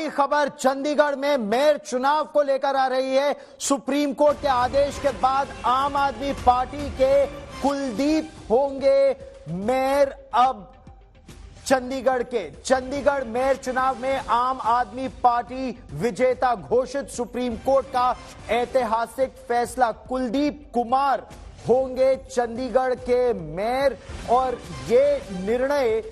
बड़ी खबर चंडीगढ़ में मेयर चुनाव को लेकर आ रही है। सुप्रीम कोर्ट के आदेश के बाद आम आदमी पार्टी के कुलदीप होंगे मेयर। अब चंडीगढ़ मेयर चुनाव में आम आदमी पार्टी विजेता घोषित। सुप्रीम कोर्ट का ऐतिहासिक फैसला, कुलदीप कुमार होंगे चंडीगढ़ के मेयर। और ये निर्णय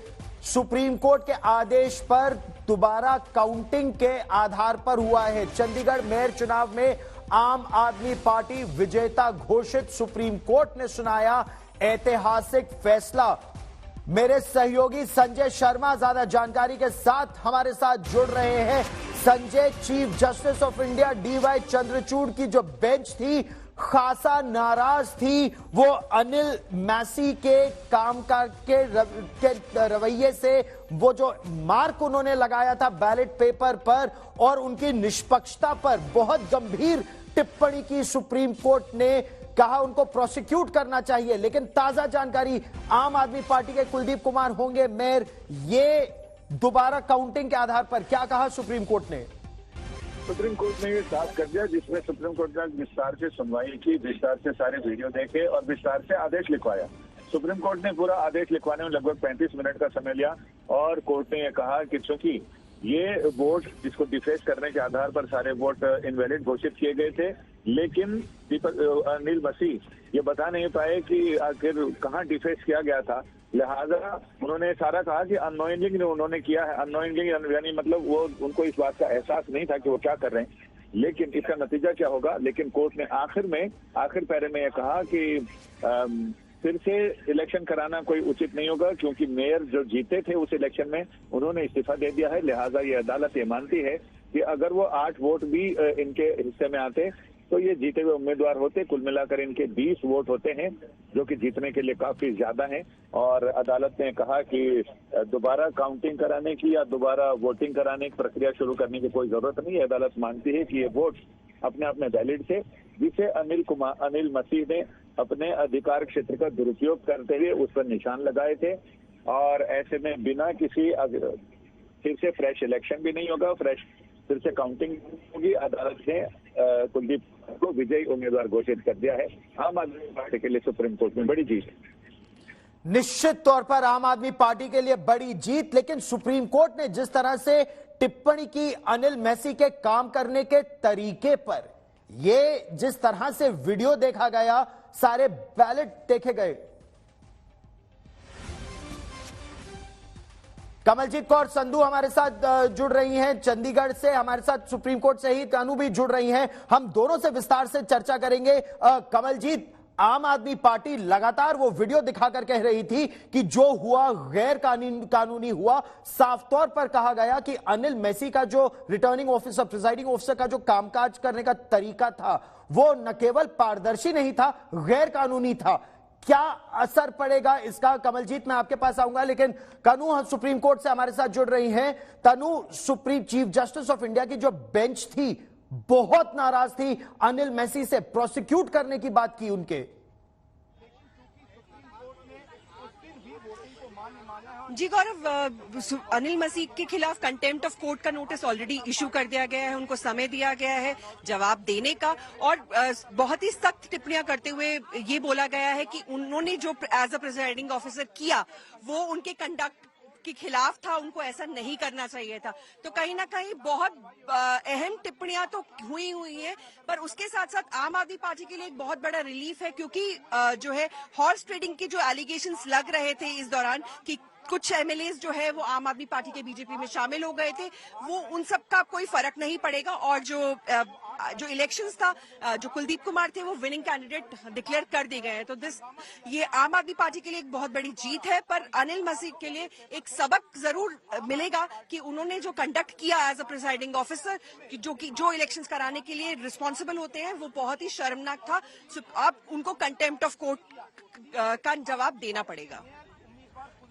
सुप्रीम कोर्ट के आदेश पर दोबारा काउंटिंग के आधार पर हुआ है। चंडीगढ़ मेयर चुनाव में आम आदमी पार्टी विजेता घोषित। सुप्रीम कोर्ट ने सुनाया ऐतिहासिक फैसला। मेरे सहयोगी संजय शर्मा ज्यादा जानकारी के साथ हमारे साथ जुड़ रहे हैं। Sanjay, chief justice of India DY Chandrachud की जो बेंच थी खासा नाराज थी। वो अनिल मैसी के कामकाज के रवैये से, वो जो मार्क उन्होंने लगाया था बैलेट पेपर पर और उनकी निष्पक्षता पर बहुत गंभीर टिप्पणी की। सुप्रीम कोर्ट ने कहा उनको प्रोसिक्यूट करना चाहिए। लेकिन ताजा जानकारी, आम आदमी पार्टी के कुलदीप कुमार होंगे मेयर। ये दोबारा काउंटिंग के आधार पर क्या कहा सुप्रीम कोर्ट ने? सुप्रीम कोर्ट ने ये साफ कर दिया, जिसमें सुप्रीम कोर्ट ने विस्तार से सुनवाई की, विस्तार से सारे वीडियो देखे और विस्तार से आदेश लिखवाया। सुप्रीम कोर्ट ने पूरा आदेश लिखवाने में लगभग 35 मिनट का समय लिया और कोर्ट ने यह कहा कि चूंकि ये वोट जिसको डिफेस करने के आधार पर सारे वोट इनवैलिड घोषित किए गए थे, लेकिन अनिल मसीह ये बता नहीं पाए कि आखिर कहाँ डिफेस किया गया था। लिहाजा उन्होंने सारा कहा कि अननोइंगली उन्होंने किया है। अननोइंगली यानी मतलब वो उनको इस बात का एहसास नहीं था कि वो क्या कर रहे हैं, लेकिन इसका नतीजा क्या होगा। लेकिन कोर्ट ने आखिर पैरे में यह कहा कि फिर से इलेक्शन कराना कोई उचित नहीं होगा, क्योंकि मेयर जो जीते थे उस इलेक्शन में उन्होंने इस्तीफा दे दिया है। लिहाजा ये अदालत ये मानती है कि अगर वो 8 वोट भी इनके हिस्से में आते तो ये जीते हुए उम्मीदवार होते। कुल मिलाकर इनके 20 वोट होते हैं, जो कि जीतने के लिए काफी ज्यादा हैं। और अदालत ने कहा कि दोबारा काउंटिंग कराने की या दोबारा वोटिंग कराने की प्रक्रिया शुरू करने की कोई जरूरत नहीं है। अदालत मानती है कि ये वोट अपने आप में वैलिड थे, जिसे अनिल मसीह ने अपने अधिकार क्षेत्र का दुरुपयोग करते हुए उस पर निशान लगाए थे। और ऐसे में बिना किसी फिर से फ्रेश इलेक्शन भी नहीं होगा, फिर से काउंटिंग होगी। अदालत ने कुलदीप को विजयी उम्मीदवार घोषित कर दिया है। आम आदमी पार्टी के लिए सुप्रीम कोर्ट में बड़ी जीत। निश्चित तौर पर आम आदमी पार्टी के लिए बड़ी जीत। लेकिन सुप्रीम कोर्ट ने जिस तरह से टिप्पणी की अनिल मैसी के काम करने के तरीके पर, ये जिस तरह से वीडियो देखा गया, सारे बैलेट देखे गए। कमलजीत कौर संधू हमारे साथ जुड़ रही हैं चंडीगढ़ से, हमारे साथ सुप्रीम कोर्ट से ही कानू भी जुड़ रही हैं। हम दोनों से विस्तार से चर्चा करेंगे। कमलजीत, आम आदमी पार्टी लगातार वो वीडियो दिखाकर कह रही थी कि जो हुआ गैर कानूनी हुआ। साफ तौर पर कहा गया कि अनिल मैसी का जो रिटर्निंग ऑफिसर, प्रिजाइडिंग ऑफिसर का जो कामकाज करने का तरीका था, वो न केवल पारदर्शी नहीं था, गैर कानूनी था। क्या असर पड़ेगा इसका? कमलजीत, मैं आपके पास आऊंगा, लेकिन तनु सुप्रीम कोर्ट से हमारे साथ जुड़ रही हैं। Tanu, supreme chief justice of India की जो बेंच थी बहुत नाराज थी अनिल मैसी से, प्रोसिक्यूट करने की बात की उनके। जी गौरव, अनिल मसीह के खिलाफ कंटेम्प्ट ऑफ कोर्ट का नोटिस ऑलरेडी इशू कर दिया गया है। उनको समय दिया गया है जवाब देने का और बहुत ही सख्त टिप्पणियां करते हुए ये बोला गया है कि उन्होंने जो एज अ प्रिजाइडिंग ऑफिसर किया वो उनके कंडक्ट के खिलाफ था, उनको ऐसा नहीं करना चाहिए था। तो कहीं ना कहीं बहुत अहम टिप्पणियां तो हुई हैं, पर उसके साथ साथ आम आदमी पार्टी के लिए एक बहुत बड़ा रिलीफ है, क्योंकि जो है हॉर्स ट्रेडिंग के जो एलिगेशंस लग रहे थे इस दौरान कि कुछ एमएलएस जो है वो आम आदमी पार्टी के बीजेपी में शामिल हो गए थे, वो उन सब का कोई फर्क नहीं पड़ेगा। और जो इलेक्शंस था, जो कुलदीप कुमार थे वो विनिंग कैंडिडेट डिक्लेयर कर दिए गए हैं। तो ये आम आदमी पार्टी के लिए एक बहुत बड़ी जीत है, पर अनिल मसीह के लिए एक सबक जरूर मिलेगा कि उन्होंने जो कंडक्ट किया एज अ प्रिजाइडिंग ऑफिसर, जो इलेक्शंस कराने के लिए रिस्पॉन्सिबल होते हैं, वो बहुत ही शर्मनाक था। अब उनको कंटेम्प्ट ऑफ कोर्ट का जवाब देना पड़ेगा,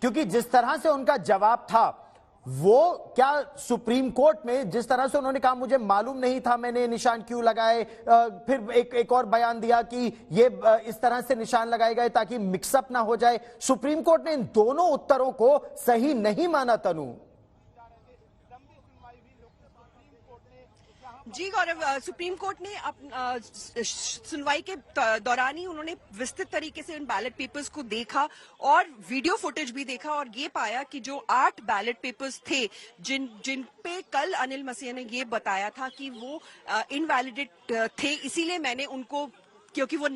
क्योंकि जिस तरह से उनका जवाब था, वो क्या सुप्रीम कोर्ट में जिस तरह से उन्होंने कहा मुझे मालूम नहीं था मैंने निशान क्यों लगाए, फिर एक और बयान दिया कि ये इस तरह से निशान लगाए गए ताकि मिक्सअप ना हो जाए। सुप्रीम कोर्ट ने इन दोनों उत्तरों को सही नहीं माना। तनु, जी गौरव, सुप्रीम कोर्ट ने सुनवाई के दौरान ही उन्होंने विस्तृत तरीके से उन बैलेट पेपर्स को देखा और वीडियो फुटेज भी देखा और ये पाया कि जो 8 बैलेट पेपर्स थे जिन पे कल अनिल मसीह ने ये बताया था कि वो इनवैलिडेट थे, इसीलिए मैंने उनको, क्योंकि वो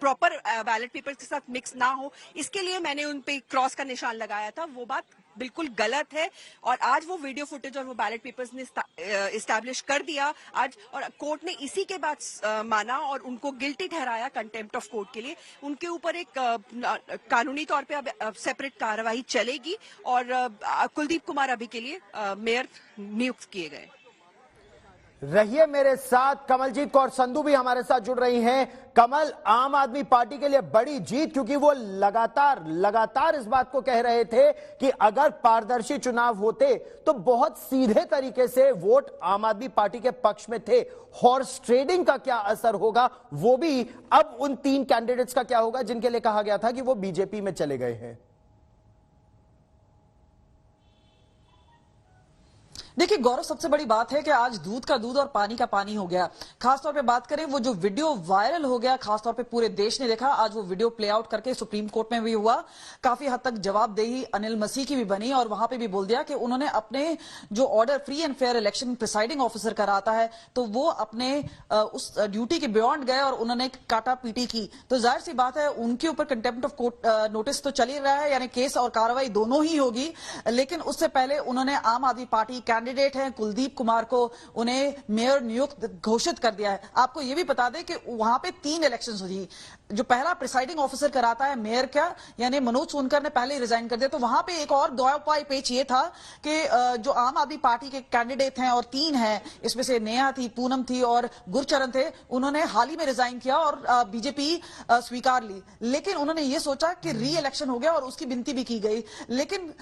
प्रॉपर बैलेट पेपर्स के साथ मिक्स ना हो, इसके लिए मैंने उन पे क्रॉस का निशान लगाया था। वो बात बिल्कुल गलत है और आज वो वीडियो फुटेज और वो बैलेट पेपर्स ने इस्टेब्लिश कर दिया आज, और कोर्ट ने इसी के बाद माना और उनको गिल्टी ठहराया कंटेम्प्ट ऑफ कोर्ट के लिए। उनके ऊपर एक कानूनी तौर पे अब सेपरेट कार्रवाई चलेगी और कुलदीप कुमार अभी के लिए मेयर नियुक्त किए गए। रहिए मेरे साथ, कमलजीत कौर संधू भी हमारे साथ जुड़ रही हैं। कमल, आम आदमी पार्टी के लिए बड़ी जीत, क्योंकि वो लगातार इस बात को कह रहे थे कि अगर पारदर्शी चुनाव होते तो बहुत सीधे तरीके से वोट आम आदमी पार्टी के पक्ष में थे। हॉर्स ट्रेडिंग का क्या असर होगा, वो भी अब उन 3 कैंडिडेट्स का क्या होगा जिनके लिए कहा गया था कि वो बीजेपी में चले गए हैं। देखिए गौरव, सबसे बड़ी बात है कि आज दूध का दूध और पानी का पानी हो गया। खासतौर पे बात करें, वो जो वीडियो वायरल हो गया, खासतौर पे पूरे देश ने देखा, आज वो वीडियो प्ले आउट करके सुप्रीम कोर्ट में भी हुआ। काफी हद तक जवाबदेही अनिल मसीह की भी बनी और वहां पे भी बोल दिया कि उन्होंने अपने जो order free and fair election presiding officer कराता है, तो वो अपने उस ड्यूटी के बियॉन्ड गए और उन्होंने काटा पीटी की। तो जाहिर सी बात है उनके ऊपर कंटेम्प्ट ऑफ कोर्ट नोटिस तो चल ही रहा है, यानी केस और कार्रवाई दोनों ही होगी। लेकिन उससे पहले उन्होंने आम आदमी पार्टी कैंडिडेट हैं कुलदीप कुमार को, उन्हें मेयर नियुक्त घोषित कर दिया है। आपको यह भी बता दें कि वहां पे 3 इलेक्शंस हुई। जो पहला प्रिसाइडिंग ऑफिसर कराता है मेयर का, यानी मनोज सोनकर ने पहले रिजाइन कर दिया। तो वहां पे एक और दौपाई पेच ये था कि जो आम आदमी पार्टी के कैंडिडेट हैं और 3 हैं, इसमें से नेहा थी, पूनम थी और गुरचरण थे, उन्होंने हाल ही में रिजाइन किया और बीजेपी स्वीकार ली। लेकिन उन्होंने ये सोचा कि री इलेक्शन हो गया और उसकी विनती भी की गई। लेकिन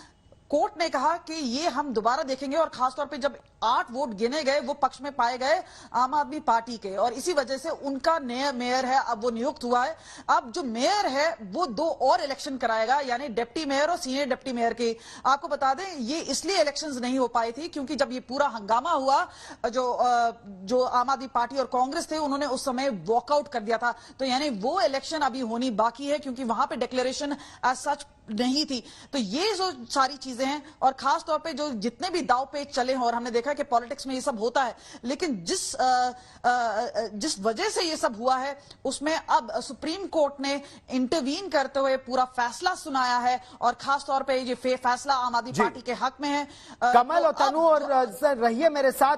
कोर्ट ने कहा कि ये हम दोबारा देखेंगे और खासतौर पे जब 8 वोट गिने गए वो पक्ष में पाए गए आम आदमी पार्टी के, और इसी वजह से उनका नया मेयर है, अब वो नियुक्त हुआ है। अब जो मेयर है वो 2 और इलेक्शन कराएगा, यानी डिप्टी मेयर और सीनियर डिप्टी मेयर के। आपको बता दें ये इसलिए इलेक्शंस नहीं हो पाई थी क्योंकि जब ये पूरा हंगामा हुआ, जो आम आदमी पार्टी और कांग्रेस थे उन्होंने उस समय वॉकआउट कर दिया था। तो यानी वो इलेक्शन अभी होनी बाकी है क्योंकि वहां पे डिक्लेरेशन एज सच नहीं थी। तो ये जो सारी चीजें हैं और खास तौर पे जो जितने भी दाव पेच चले हैं, और हमने देखा कि पॉलिटिक्स में ये सब होता है, लेकिन जिस वजह से ये सब हुआ है उसमें अब सुप्रीम कोर्ट ने इंटरवीन करते हुए पूरा फैसला सुनाया है और खास तौर पे ये फैसला आम आदमी पार्टी के हक में है। कमल और तनु और रहिए मेरे साथ।